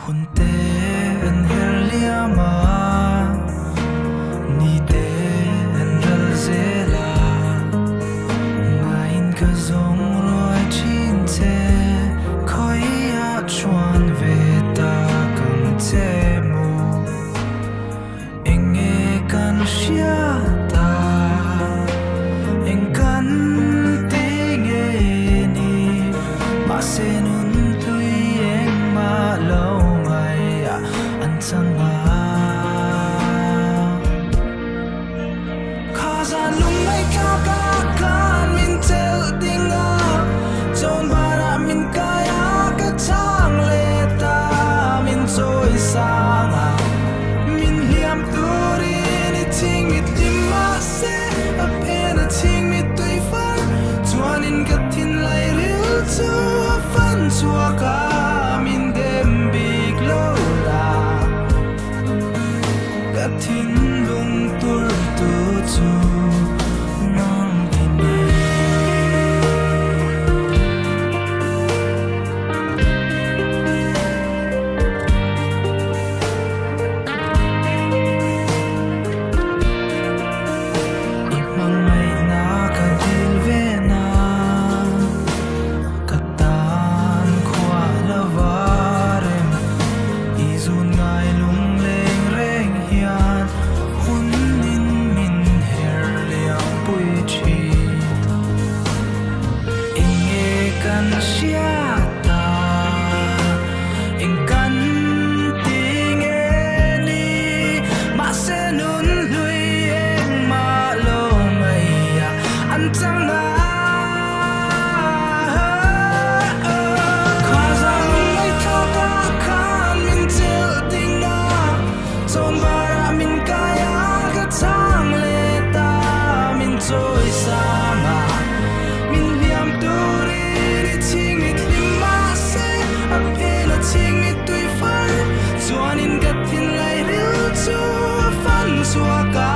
Hunte an herliama ni te an ralzela ngain ka zong roi chin te khoi a chuan ve ta kam te mu enge kan shia ta eng kan te nge ni ma se nun tui eng ma lo Cause I lung mai ka kan min tel dinga Chon bara min kaya ka chang le ta min choi sanga min liam turi ni ting mit lima se a pen a ting mit tui far chuan in ka thin lai ril chu a fan chua ka min dem big lo la ka thin lung tur tu chu Chuan in gat thin lai ril chu fan chua ka